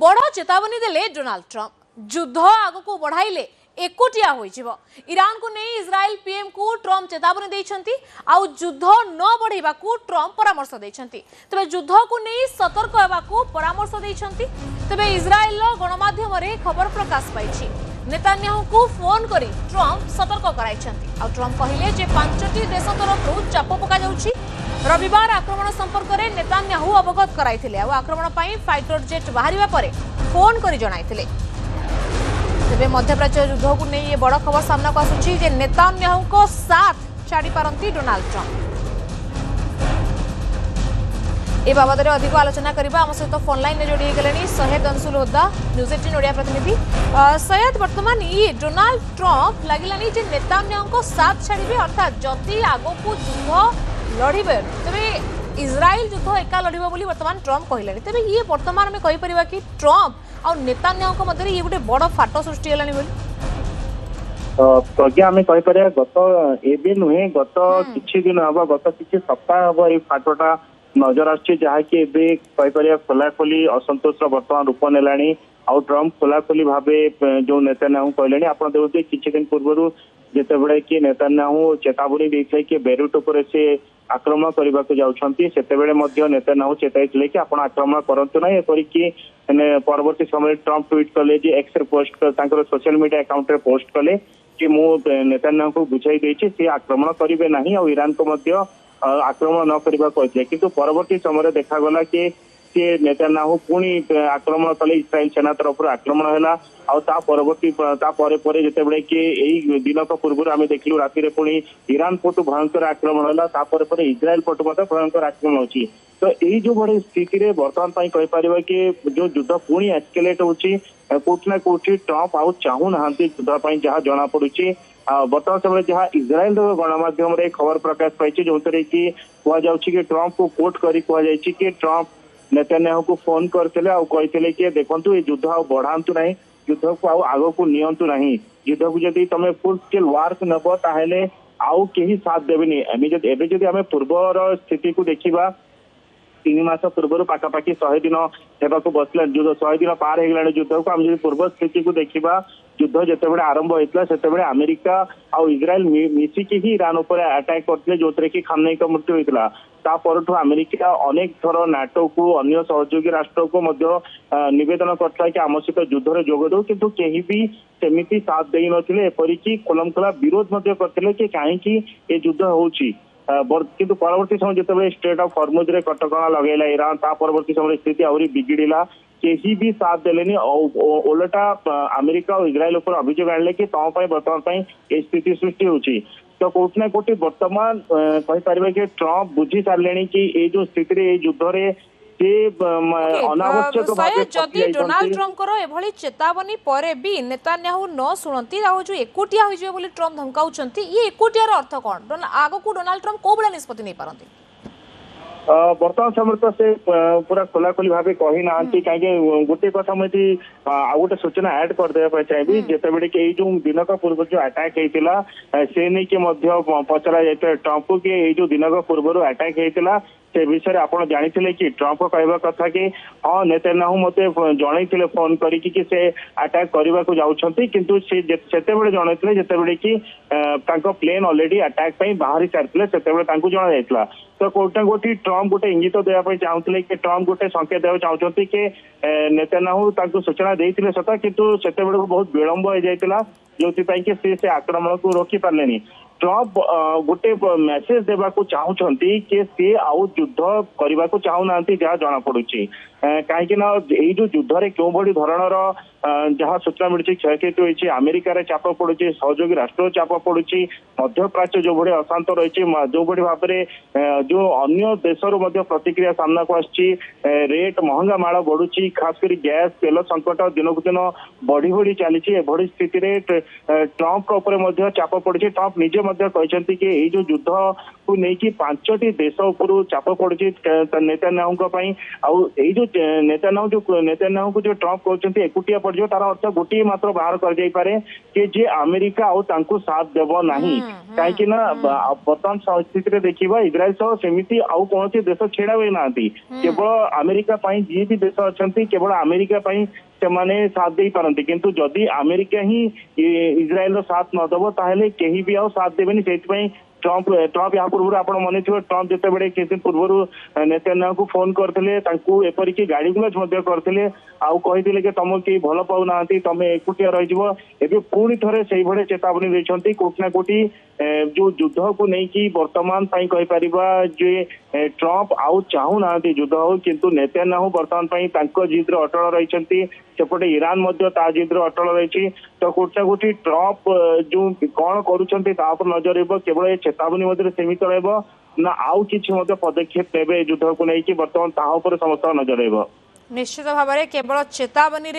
बड़ चेतावनी देले डोनाल्ड ट्रम्प युद्ध आग को बढ़ाइले एकुटिया होइजिवो। ईरान को नहीं इजराइल पीएम को ट्रम्प चेतावनी देइछंती आउ युद्ध न बढ़ाइबा को ट्रम्प परामर्श देइछंती। तबे युद्ध को नहीं सतर्क हेबा को परामर्श देइछंती। तबे इजराइल गणमाध्यम रे खबर प्रकाश पाइछि। नेतान्याहू को फोन करी ट्रम्प सतर्क कराइछंती। आउ ट्रम्प कहिले जे 5टी देश तरफ चाप पका जाउछि। रविवार आक्रमण संपर्क में नेतान्याहू अवगत कराइथिले। आक्रमण पाई फाइटर जेट बाहरिबा परे फोन करी जणाइथिले। तेबे मध्यप्राच्य युद्ध को नहीं ये बड़ खबर सामना को आसुछि जे नेतान्याहू को साथ छाड़ी पारंती डोनाल्ड ट्रम्प। ए बाबद रे अधिक आलोचना करबा हम सहित फोन लाइन रे जोड़ी गेलेनी सैयद अंशुल होद्दा न्यूज 18 ओडिया प्रतिनिधि। सैयद वर्तमान ये डोनाल्ड ट्रम्प लागिलानी जे नेतान्याहू को साथ छाड़ीबे अर्थात जदि आगो को युद्ध लड़िबे तबे इजराइल युद्ध एका लड़िबे बोली वर्तमान ट्रम्प कहिलानी। तबे ये वर्तमान में कहि परिबा कि ट्रम्प और नेतान्याहू को मध्य ये गोटे बड़ फाट सृष्टि हेलानी बोली। प्रज्ञा आम कहीपर गत एवं नुहे गत किछि दिन हम गत किछि सप्ताह हम ये फाटटा नजर आसछि जहाँकि कहीपर खोलाखोली असंतोष बर्तमान रूप नेलानी। आउ ट्रम्प खोलाखोली भावे जो नेतान्याहू कहले आप देखते किछि दिन पूर्व जितेबले कि नेतान्याहू चेतावनी देइथे कि बेरुट उपर से आक्रमण करने को जाउछंती सेतेबेले मध्य नेतान्याहू चेताइथिले कि आपण आक्रमण करंतु नै। एपरिकी परवर्ती समय ट्रम्प ट्वीट कले जे एक्स रे पोस्ट तांकर सोशल मीडिया अकाउंट रे पोस्ट कले कि मु नेतान्याहू को बुझाई देछि से आक्रमण करिवे नाही और ईरान को मध्य आक्रमण न करबा कहथिले। किंतु परवर्ती समय देखा गला कि से नेतान्याहू पुणी आक्रमण कले इस्राएल सेना तरफ आक्रमण है। ता परवर्ती जितेबले कि यही दिन पूर्व आम देखलु राति पुणी ईरान पटु भयंकर आक्रमण है। इस्राएल पटु भयंकर आक्रमण होची। तो यही जो बड़ी स्थिति बर्तमान कहीपर कि जो युद्ध पुणी एस्केलेट होची कोठी ना कोठी ट्रम्प आउ चाहू ना युद्ध जहाँ जना पड़ी। बर्तमान समय जहाँ इस्राएल गणमाध्यम खबर प्रकाश पाई जो कि कि ट्रम्प को कोट कर कि ट्रम्प नेतान्याहू को फोन करते कहते कि देखो ये युद्ध आउ बढ़ातु ना युद्ध को आग को नियंतु ना युद्ध को जब तुम फुल स्केल वार्क नब ताहले आउ कहीं साथ देवेनि। एवं जब आम पूर्वर स्थिति को देखा 3 मास पूर्व पाखापाखि 100 दिन होगा बसला युद्ध 100 दिन पार हो गला युद्ध को आम पूर्व स्थिति को देखा युद्ध जितेबाला आरंभ होता से अमेरिका और इस्राएल मिसिकी ही ईरान उपर अटैक करते जो कि खामनेई का मृत्यु होता। तापरठू अमेरिका अनेक थर नाटो को अन्य सहयोगी राष्ट्र को नवेदन करता कि आम सहित युद्ध जोग दो किंतु कहीं भी सेमिति साथ दे नथिले। एपरिकी खोलमखोला विरोध करते कि कहीं ये युद्ध होची। किंतु परवर्ती समय जिते स्टेट ऑफ हॉर्मुज रे कटकणा लगेला ईरान ता परवर्ती समय स्थिति आहरी बिगिड़िला कहीं भी साथ देलेनी। ओलटा अमेरिका और इस्राएल उपर अभियोग आने कि तुम बर्तमान ये स्थिति सृष्टि होची। तो कोटी ना कोटी बर्तमान कहीपर कि ट्रम्प बुझी सारे कि ये जो स्थिति युद्ध अनावश्यक जदि डोनाल्ड ट्रम्प एभली चेतावनी परे भी नेतान्याहू न शुणती जो एकुटिया होइजिबे बोली ट्रम्प धमकाउछंती ये एकुटियार अर्थ कोन आगो को डोनाल्ड ट्रम्प को बड़ा निष्पत्ति नै पारंती। बर्तमान समय तो से पूरा खोलाखोली भाव कही ना कहीं गोटे कथा मुझे आ गोटे सूचना ऐड करदे चाहिए जितेबले कि जो दिनक पूर्व जो अटैक होता से नहीं कि पचरा जाए ट्रम्प को कि जो दिनक पूर्व अटैक होता से विषय आप जानी कि ट्रम्प कहवा कथा कि हाँ नेतान्याहू मत जन फोन करके से अटैक करने को जाऊँगी किंतु से जनते जितेबले कि प्लेन ऑलरेडी अटैक बाहरी सारी से जना जाता। तो कोटा कोटी ट्रम्प गोटे इंगित देवाई चाहूले कि ट्रम्प गोटे संकेत देवा चाहते कि नेतान्याहू सूचना देते सता किंतु से बहुत विलंब हो जाता जो कि से आक्रमण को रोकी पारे। ट्रम्प गोटे मेसेज देवा चाहते कि सी आउ युद्ध करने को चाहूना जहाँ जना पड़ी कहीं यही जो युद्ध क्यों भली धरणर जहाँ सूचना मिली क्षयक्षति होती अमेरिकार चाप पड़ी सहयोगी राष्ट्र चाप पड़ी मध्यप्राच्य जो भाई अशांत रही जो भाई भाव में जो अन्य देशर प्रतिक्रिया सामना को आसी रेट महंगा माड़ बढ़ुची खास कर गैस तेल संकट दिनक दिन बढ़ी बढ़ी चली एभली स्थिति ट्रम्प चाप पड़ी। ट्रम्प निजे कहते कि यही जो युद्ध को लेकिन 5टी देश उपर चाप पड़ी नेतान्याहू यही जो नेतान्याहू को जो ट्रम्प कहते एकुटिया पड़ो तार अर्थ गोटे मात्र बाहर कर जाई पारे कि जे अमेरिका आउ तांकु साथ देव नाही कहीं बर्तमान स्थिति देखा इज्राएल सह सेमती आउ कौन देश छेड़ा हुए ना केवल अमेरिका जी भी देश अच्छा केवल अमेरिका से साथ दे पारती किंतु जदि अमेरिका ही इज्राएल साथ नदब ताहले केही भी आउ साथ देवेनि से ट्रम्प या पूर्व आप मन थी ट्रम्प जिते किसी दिन पूर्व नेतान्याहू को फोन करते एपरिक गाड़ी गुलाज करते आउ कही कि तुम कहीं भल पाऊना तुम एकुटिया रही पुणी थे से भाई चेतावनी देते कोटि ना कोटि जो युद्ध को लेकिन बर्तमान कहीपर जे ट्रम्प आउ चाहू ना युद्ध हो किंतु नेतान्याहू बर्तमान जिद्रे अटल रही सेपटे ईरान जिद्रे अटल रही तो कोटि ना कोटि ट्रम्प जो कौन कर नजर केवल चेतावनी सीमित ना आउ किसी पदक्षेप ने युद्ध को लेकिन बर्तमान समस्त नजर निश्चित भाव में केवल चेतावनी